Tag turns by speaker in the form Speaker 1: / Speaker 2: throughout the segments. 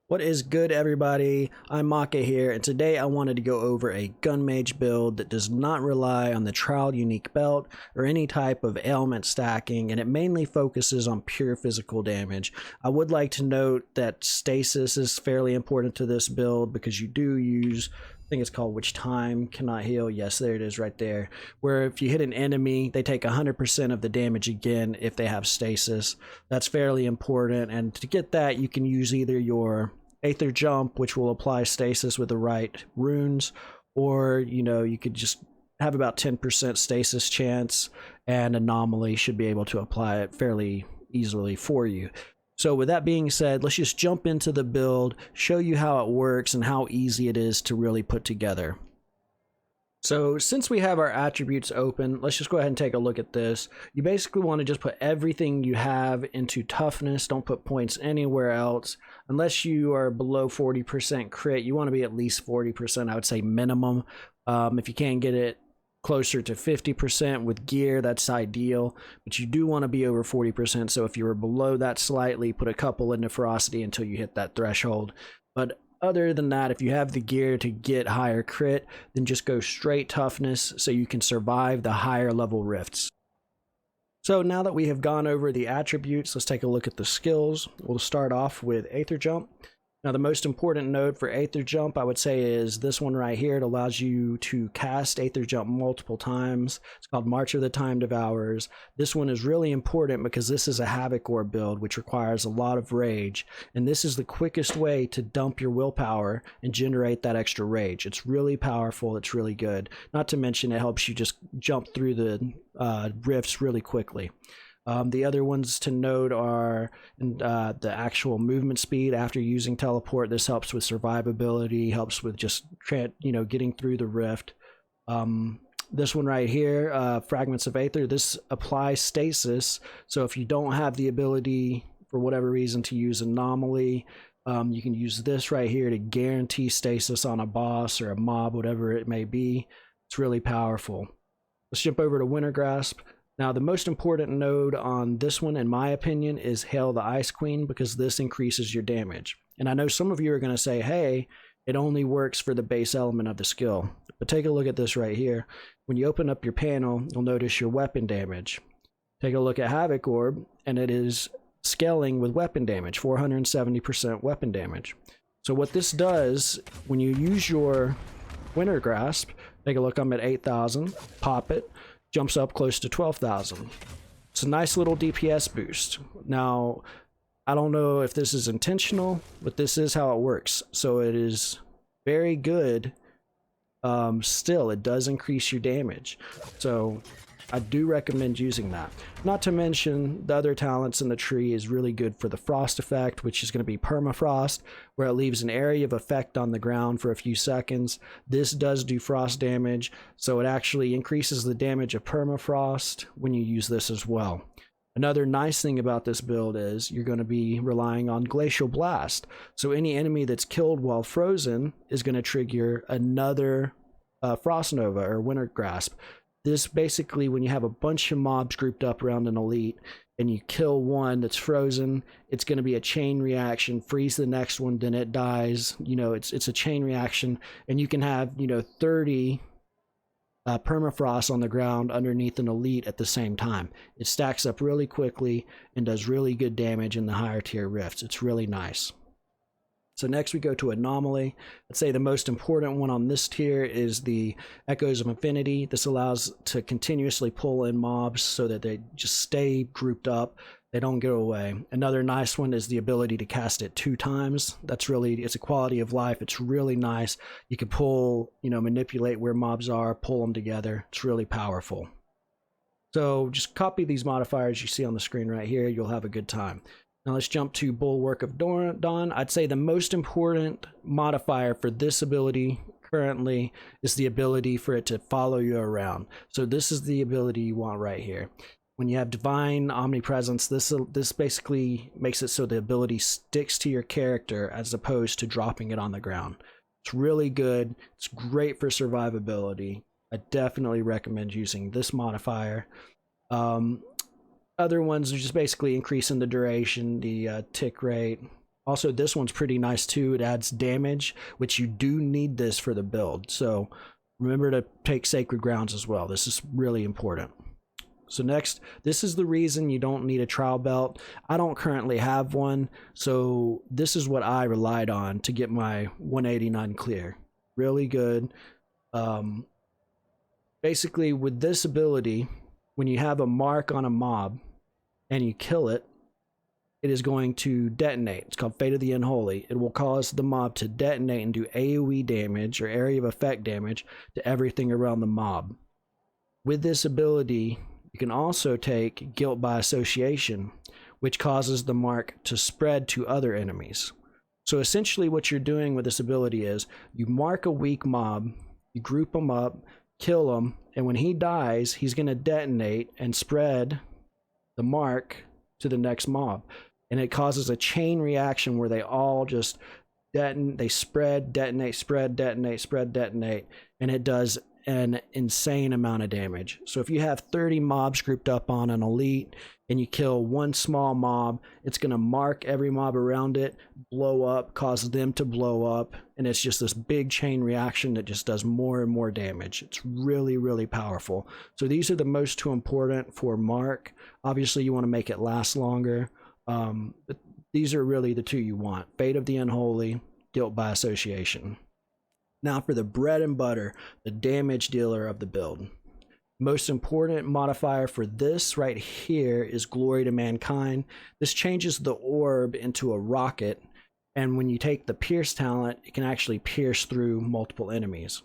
Speaker 1: What is good, everybody? I'm Mage here, and today I wanted to go over a gun mage build that does not rely on the trial unique belt or any type of ailment stacking, and it mainly focuses on pure physical damage. I would like to note that stasis is fairly important to this build because you do use, I think it's called which time cannot heal. Yes, there it is right there. Where if you hit an enemy, they take 100% of the damage again if they have stasis. That's fairly important, and to get that, you can use either your Aether Jump, which will apply stasis with the right runes, or you could just have about 10% stasis chance, and Anomaly should be able to apply it fairly easily for you. So with that being said, let's just jump into the build, show you how it works and how easy it is to really put together. So since we have our attributes open, let's just go ahead and take a look at this. You basically want to just put everything you have into toughness. Don't put points anywhere else. Unless you are below 40% crit, you want to be at least 40%, I would say minimum. If you can't get it closer to 50% with gear, that's ideal. But you do want to be over 40%. So if you were below that slightly, put a couple into ferocity until you hit that threshold. But other than that, if you have the gear to get higher crit, then just go straight toughness so you can survive the higher level rifts. So now that we have gone over the attributes, let's take a look at the skills. We'll start off with Aether Jump. Now the most important node for Aether Jump, I would say, is this one right here. It allows you to cast Aether Jump multiple times. It's called March of the Time Devourers. This one is really important because this is a Havoc Orb build, which requires a lot of rage. And this is the quickest way to dump your willpower and generate that extra rage. It's really powerful. It's really good. Not to mention it helps you just jump through the rifts really quickly. The other ones to note are the actual movement speed after using teleport. This helps with survivability, helps with just getting through the rift. This one right here, Fragments of Aether, this applies stasis. So if you don't have the ability for whatever reason to use Anomaly, you can use this right here to guarantee stasis on a boss or a mob, whatever it may be. It's really powerful. Let's jump over to Winter Grasp. Now, the most important node on this one, in my opinion, is Hail the Ice Queen, because this increases your damage. And I know some of you are going to say, hey, it only works for the base element of the skill. But take a look at this right here. When you open up your panel, you'll notice your weapon damage. Take a look at Havoc Orb, and it is scaling with weapon damage, 470% weapon damage. So what this does, when you use your Winter Grasp, take a look, I'm at 8,000, pop it, jumps up close to 12,000. It's a nice little DPS boost. Now, I don't know if this is intentional, but this is how it works. So it is very good. Still, it does increase your damage. So I do recommend using that. Not to mention, the other talents in the tree is really good for the frost effect, which is going to be permafrost, where it leaves an area of effect on the ground for a few seconds. This does do frost damage, so it actually increases the damage of permafrost when you use this as well. Another nice thing about this build is you're going to be relying on Glacial Blast. So any enemy that's killed while frozen is going to trigger another Frost Nova or Winter Grasp. This basically, when you have a bunch of mobs grouped up around an elite and you kill one that's frozen, it's going to be a chain reaction, freeze the next one, then it dies. It's a chain reaction, and you can have 30 permafrost on the ground underneath an elite at the same time. It stacks up really quickly and does really good damage in the higher tier rifts. It's really nice. So next we go to Anomaly. I'd say the most important one on this tier is the Echoes of Infinity. This allows to continuously pull in mobs so that they just stay grouped up. They don't go away. Another nice one is the ability to cast it 2 times. It's a quality of life. It's really nice. You can pull, manipulate where mobs are, pull them together. It's really powerful. So just copy these modifiers you see on the screen right here. You'll have a good time. Now let's jump to Bulwark of Dawn. I'd say the most important modifier for this ability currently is the ability for it to follow you around. So this is the ability you want right here. When you have Divine Omnipresence, this basically makes it so the ability sticks to your character as opposed to dropping it on the ground. It's really good. It's great for survivability. I definitely recommend using this modifier. Other ones are just basically increasing the duration, the tick rate, Also, this one's pretty nice too. It adds damage, which you do need this for the build. So remember to take Sacred Grounds as well. This is really important. So next, this is the reason you don't need a trial belt. I don't currently have one, so this is what I relied on to get my 189 clear. Really good. Basically, with this ability, when you have a mark on a mob and you kill it, it is going to detonate. It's called Fate of the Unholy. It will cause the mob to detonate and do AoE damage, or area of effect damage, to everything around the mob. With this ability, you can also take Guilt by Association, which causes the mark to spread to other enemies. So essentially what you're doing with this ability is you mark a weak mob, you group them up, kill him, and when he dies, he's going to detonate and spread the mark to the next mob. And it causes a chain reaction where they all just detonate, they spread, detonate, spread, detonate, spread, detonate, and it does an insane amount of damage. So if you have 30 mobs grouped up on an elite and you kill one small mob, it's going to mark every mob around it, blow up, cause them to blow up, and it's just this big chain reaction that just does more and more damage. It's really, really powerful. So these are the most two important for mark. Obviously you want to make it last longer, but these are really the two you want: Fate of the Unholy, Guilt by Association. Now for the bread and butter, the damage dealer of the build. Most important modifier for this right here is Glory to Mankind. This changes the orb into a rocket, and when you take the Pierce talent, it can actually pierce through multiple enemies.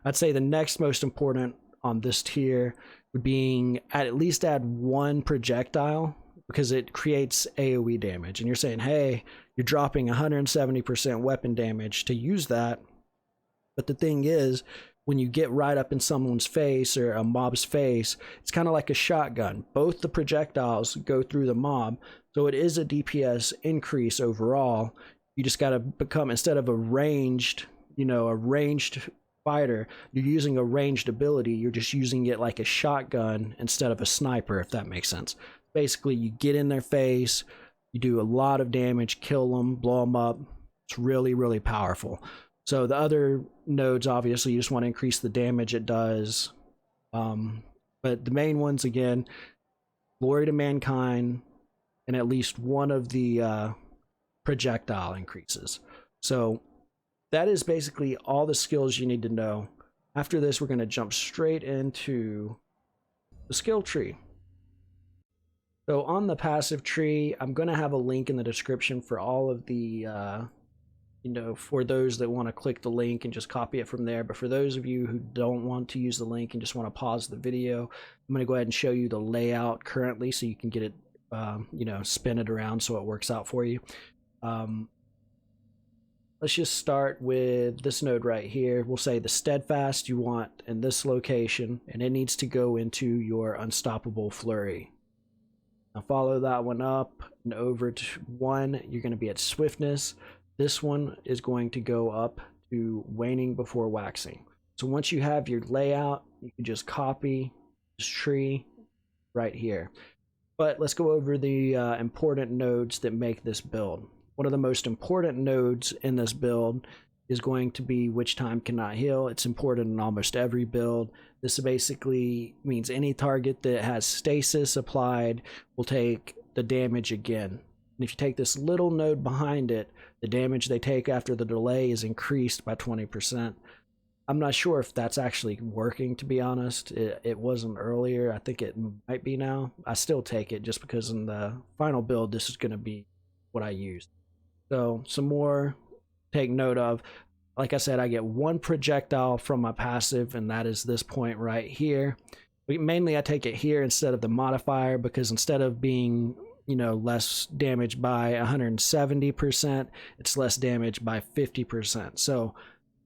Speaker 1: I'd say the next most important on this tier would be at least add one projectile, because it creates AoE damage. And you're saying, hey, you're dropping 170% weapon damage to use that. But the thing is, when you get right up in someone's face or a mob's face, it's kind of like a shotgun. Both the projectiles go through the mob, so it is a DPS increase overall. You just got to become, instead of a ranged fighter, you're using a ranged ability. You're just using it like a shotgun instead of a sniper, if that makes sense. Basically, you get in their face, you do a lot of damage, kill them, blow them up. It's really, really powerful. So the other nodes, obviously, you just want to increase the damage it does. But the main ones, again, Glory to Mankind, and at least one of the projectile increases. So that is basically all the skills you need to know. After this, we're going to jump straight into the skill tree. So on the passive tree, I'm going to have a link in the description for all of the for those that want to click the link and just copy it from there. But for those of you who don't want to use the link and just want to pause the video, I'm going to go ahead and show you the layout currently so you can get it, spin it around so it works out for you. Let's just start with this node right here. We'll say the Steadfast you want in this location, and it needs to go into your Unstoppable Flurry. Now follow that one up and over to 1, you're going to be at Swiftness. This one is going to go up to Waning Before Waxing. So once you have your layout, you can just copy this tree right here. But let's go over the important nodes that make this build. One of the most important nodes in this build is going to be Witch Time Cannot Heal. It's important in almost every build. This basically means any target that has stasis applied will take the damage again. And if you take this little node behind it, the damage they take after the delay is increased by 20%. I'm not sure if that's actually working, to be honest. It wasn't earlier. I think it might be now. I still take it just because in the final build, this is going to be what I use. So some more take note of. Like I said, I get one projectile from my passive, and that is this point right here. Mainly I take it here instead of the modifier, because instead of being less damage by 170%, it's less damage by 50%. So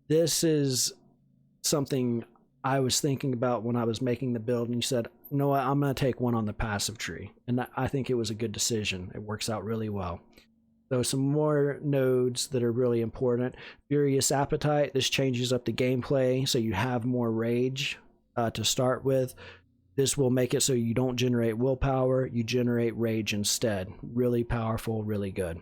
Speaker 1: this is something I was thinking about when I was making the build, and you said, you know what, I'm going to take one on the passive tree. And I think it was a good decision. It works out really well. So some more nodes that are really important. Furious Appetite. This changes up the gameplay, so you have more rage to start with. This will make it so you don't generate willpower, you generate rage instead. Really powerful, really good.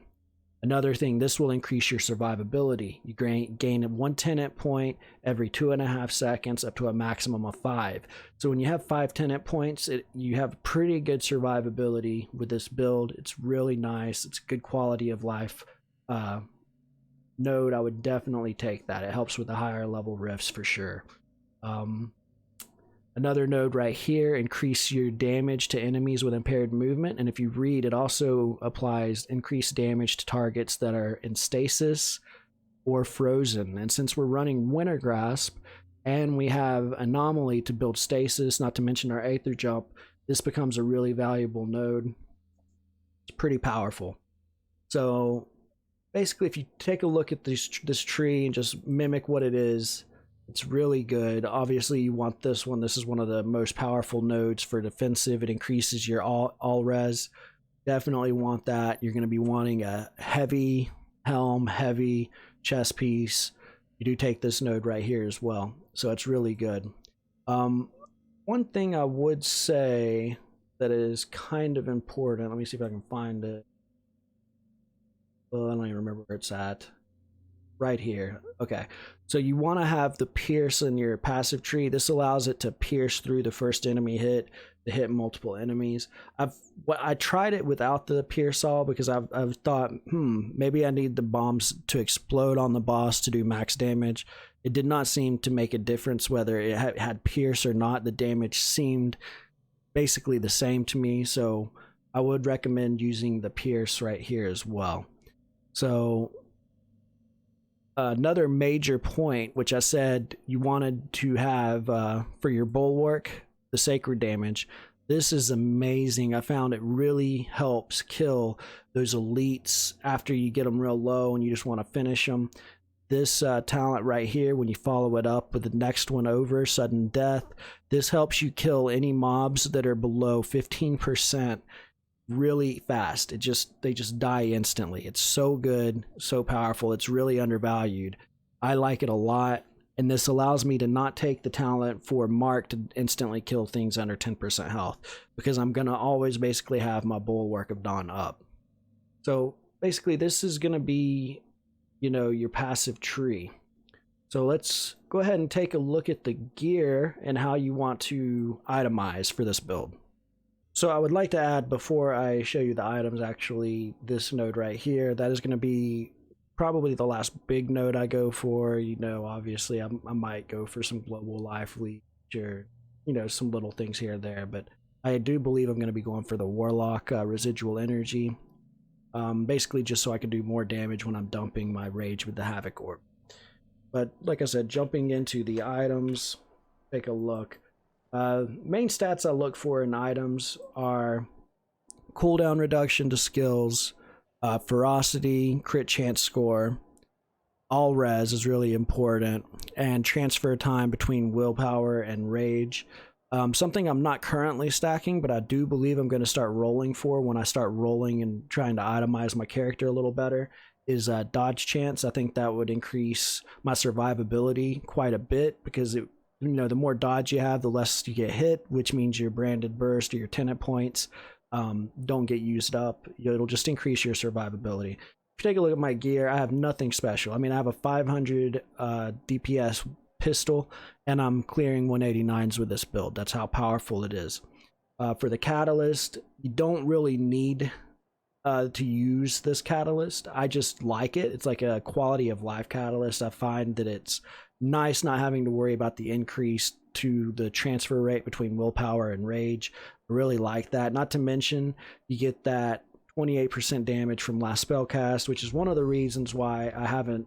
Speaker 1: Another thing, this will increase your survivability. You gain 1 tenant point every 2.5 seconds up to a maximum of 5. So when you have 5 tenant points, you have pretty good survivability with this build. It's really nice. It's good quality of life node. I would definitely take that. It helps with the higher level rifts for sure. Another node right here, increase your damage to enemies with impaired movement. And if you read, it also applies increased damage to targets that are in stasis or frozen. And since we're running Winter Grasp and we have Anomaly to build stasis, not to mention our Aether Jump, this becomes a really valuable node. It's pretty powerful. So basically, if you take a look at this tree and just mimic what it is, it's really good. Obviously, you want this one. This is one of the most powerful nodes for defensive. It increases your all res. Definitely want that. You're going to be wanting a heavy helm, heavy chest piece. You do take this node right here as well. So it's really good. One thing I would say that is kind of important. Let me see if I can find it. Well, I don't even remember where it's at. Right here. Okay, so you want to have the pierce in your passive tree. This allows it to pierce through the first enemy hit to hit multiple enemies. I tried it without the pierce all because I've thought, maybe I need the bombs to explode on the boss to do max damage. It did not seem to make a difference whether it had pierce or not. The damage seemed basically the same to me, so I would recommend using the pierce right here as well. So another major point, which I said you wanted to have for your bulwark, the sacred damage. This is amazing. I found it really helps kill those elites after you get them real low and you just want to finish them. This talent right here, when you follow it up with the next one over, sudden death, this helps you kill any mobs that are below 15% really fast. They just die instantly. It's so good, so powerful. It's really undervalued. I like it a lot, and this allows me to not take the talent for Mark to instantly kill things under 10% health, because I'm gonna always basically have my Bulwark of Dawn up. So basically this is gonna be, you know, your passive tree. So let's go ahead and take a look at the gear and how you want to itemize for this build. So I would like to add, before I show you the items, actually, this node right here, that is going to be probably the last big node I go for. You know, obviously I might go for some global life leech or, you know, some little things here and there, but I do believe I'm going to be going for the Warlock residual energy, basically just so I can do more damage when I'm dumping my rage with the Havoc Orb. But like I said, jumping into the items, take a look. Main stats I look for in items are cooldown reduction to skills, ferocity, crit chance score, all res is really important, and transfer time between willpower and rage. Something I'm not currently stacking, but I do believe I'm going to start rolling for when I start rolling and trying to itemize my character a little better, is dodge chance. I think that would increase my survivability quite a bit, because it, you know, the more dodge you have, the less you get hit, which means your branded burst or your tenant points don't get used up. It'll just increase your survivability. If you take a look at my gear, I have nothing special. I mean, I have a 500 DPS pistol, and I'm clearing 189s with this build. That's how powerful it is. For the catalyst, you don't really need to use this catalyst. I just like it. It's like a quality of life catalyst. I find that it's nice not having to worry about the increase to the transfer rate between willpower and rage. I really like that. Not to mention, you get that 28% damage from last spell cast, which is one of the reasons why I haven't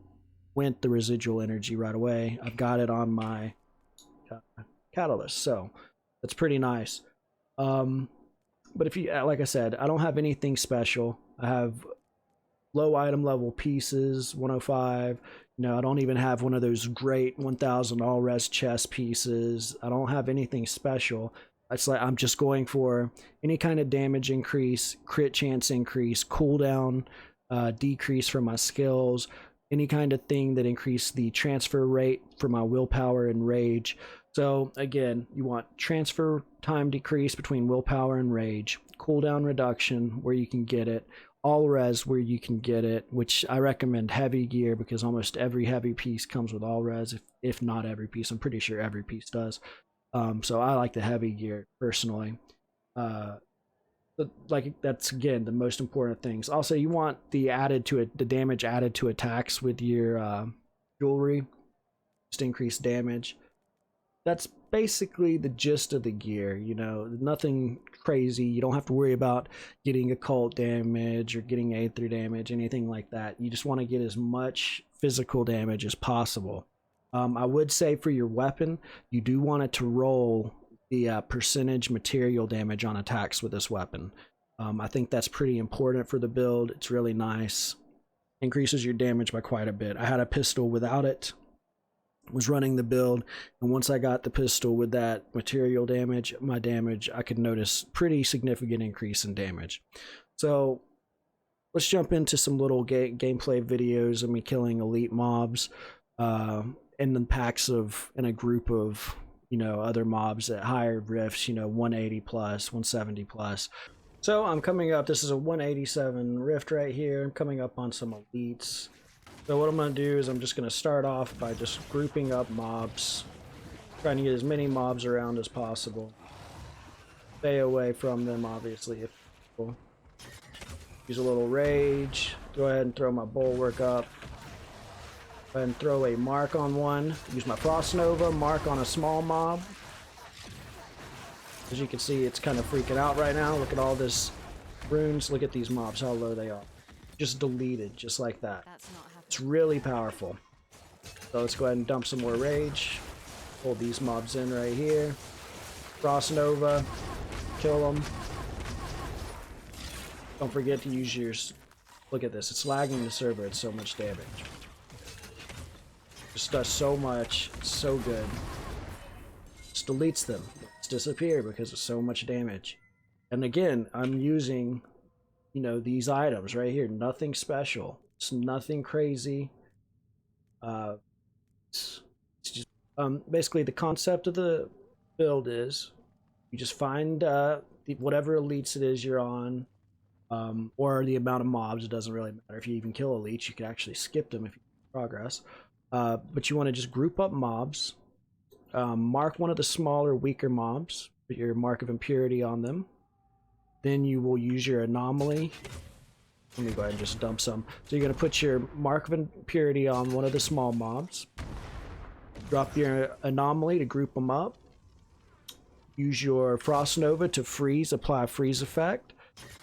Speaker 1: went the residual energy right away. I've got it on my catalyst, so that's pretty nice. But if you, like I said, I don't have anything special. I have low item level pieces, 105. You know, I don't even have one of those great 1000 all res chest pieces. I don't have anything special. It's like I'm just going for any kind of damage increase, crit chance increase, cooldown decrease for my skills, any kind of thing that increase the transfer rate for my willpower and rage. So again, you want transfer time decrease between willpower and rage, cooldown reduction where you can get it, all res where you can get it, which I recommend heavy gear because almost every heavy piece comes with all res, if not every piece. I'm pretty sure every piece does. So I like the heavy gear personally. But like that's again the most important things. Also, you want the damage added to attacks with your jewelry, just increase damage. That's basically the gist of the gear, you know, nothing crazy. You don't have to worry about getting occult damage or getting aether damage, anything like that. You just want to get as much physical damage as possible. I would say for your weapon, you do want it to roll the percentage material damage on attacks with this weapon. I think that's pretty important for the build. It's really nice. Increases your damage by quite a bit. I had a pistol without it, was running the build, and once I got the pistol with that material damage, I could notice pretty significant increase in damage. So let's jump into some little gameplay videos of me killing elite mobs in a group of, you know, other mobs at higher rifts, you know, 180 plus, 170 plus. So I'm coming up, this is a 187 rift right here. I'm coming up on some elites. So what I'm going to do is I'm just going to start off by just grouping up mobs, trying to get as many mobs around as possible. Stay away from them, obviously, if possible. Use a little rage. Go ahead and throw my bulwark up. Go ahead and throw a mark on one. Use my frost nova, mark on a small mob. As you can see, it's kind of freaking out right now. Look at all this runes. Look at these mobs, how low they are. Just deleted, just like that. It's really powerful. So let's go ahead and dump some more rage. Pull these mobs in right here. Frost nova. Kill them. Don't forget to use yours. Look at this. It's lagging the server. It's so much damage. Just does so much. It's so good. Just deletes them. It's disappear because of so much damage. And again, I'm using, you know, these items right here. Nothing special. It's nothing crazy. It's just basically the concept of the build is you just find whatever elites it is you're on, or the amount of mobs. It doesn't really matter. If you even kill elites, you can actually skip them if you progress. But you want to just group up mobs, mark one of the smaller, weaker mobs, put your mark of impurity on them. Then you will use your anomaly. Let me go ahead and just dump some. So you're going to put your mark of impurity on one of the small mobs. Drop your anomaly to group them up. Use your frost nova to freeze, apply a freeze effect,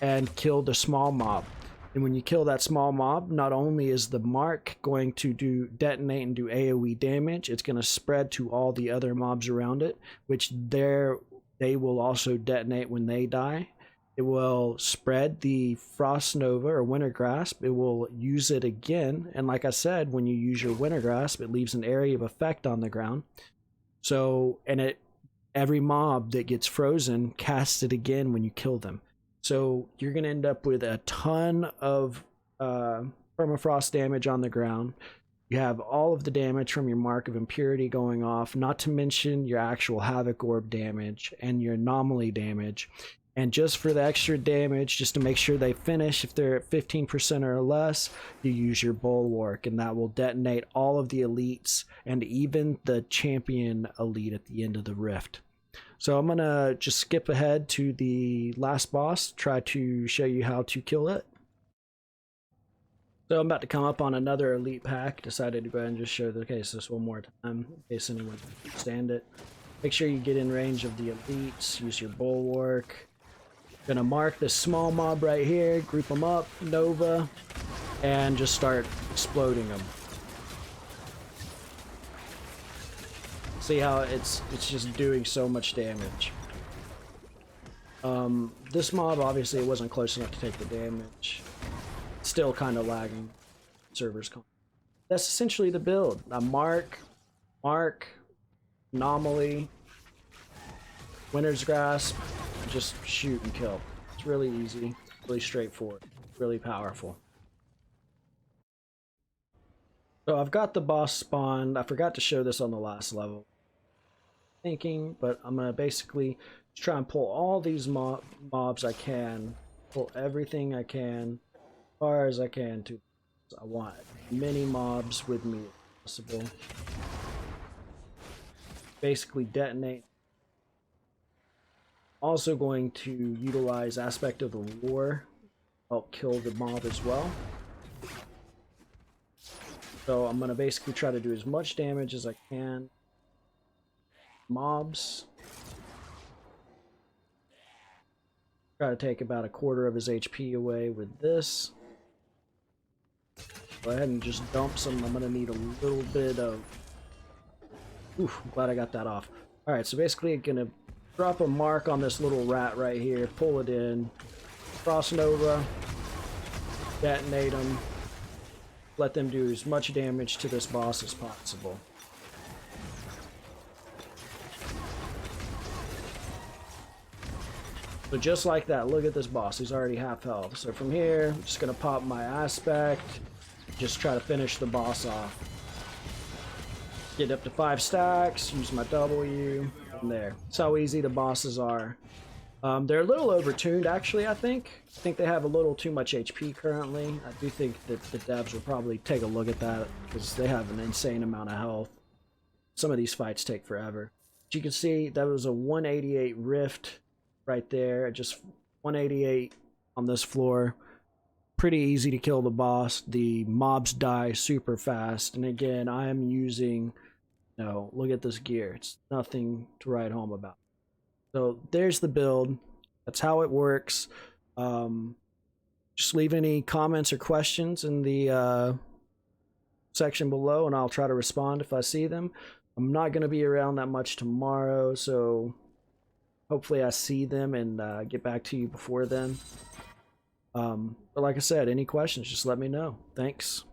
Speaker 1: and kill the small mob. And when you kill that small mob, not only is the mark going to detonate and do AoE damage, it's going to spread to all the other mobs around it, which they will also detonate when they die. It will spread the Frost Nova or Winter Grasp. It will use it again. And like I said, when you use your Winter Grasp, it leaves an area of effect on the ground. So, and every mob that gets frozen casts it again when you kill them. So you're going to end up with a ton of permafrost damage on the ground. You have all of the damage from your Mark of Impurity going off, not to mention your actual Havoc Orb damage and your Anomaly damage. And just for the extra damage, just to make sure they finish, if they're at 15% or less, you use your Bulwark, and that will detonate all of the elites and even the champion elite at the end of the rift. So I'm going to just skip ahead to the last boss, try to show you how to kill it. So I'm about to come up on another elite pack. Decided to go ahead and just show the case this one more time, in case anyone can understand it. Make sure you get in range of the elites, use your Bulwark. Gonna mark this small mob right here, group them up, Nova, and just start exploding them. See how it's just doing so much damage. This mob, obviously it wasn't close enough to take the damage. Still kind of lagging. Servers. That's essentially the build. A mark, anomaly, Winter's Grasp, just shoot and kill. It's really easy, really straightforward, really powerful. So I've got the boss spawned. I forgot to show this on the last level. But I'm gonna basically try and pull all these mobs I can, pull everything I can, far as I can to. I want many mobs with me as possible. Basically detonate. Also going to utilize aspect of the war, help kill the mob as well. So I'm gonna basically try to do as much damage as I can. Mobs. Try to take about a quarter of his HP away with this. Go ahead and just dump some. I'm gonna need a little bit of. Oof, I'm glad I got that off. Alright, so basically I'm gonna drop a mark on this little rat right here, pull it in, cross Nova, detonate them, let them do as much damage to this boss as possible. So just like that, look at this boss, he's already half health. So from here, I'm just gonna pop my aspect, just try to finish the boss off. Get up to 5 stacks, use my W, and there. That's how easy the bosses are. They're a little overtuned, actually, I think. I think they have a little too much HP currently. I do think that the devs will probably take a look at that, because they have an insane amount of health. Some of these fights take forever. As you can see, that was a 188 rift right there. Just 188 on this floor. Pretty easy to kill the boss. The mobs die super fast. And again, I am using... No, look at this gear. It's nothing to write home about. So there's the build. That's how it works. Just leave any comments or questions in the section below, and I'll try to respond if I see them. I'm not going to be around that much tomorrow, so hopefully I see them and get back to you before then. But like I said, any questions, just let me know. Thanks.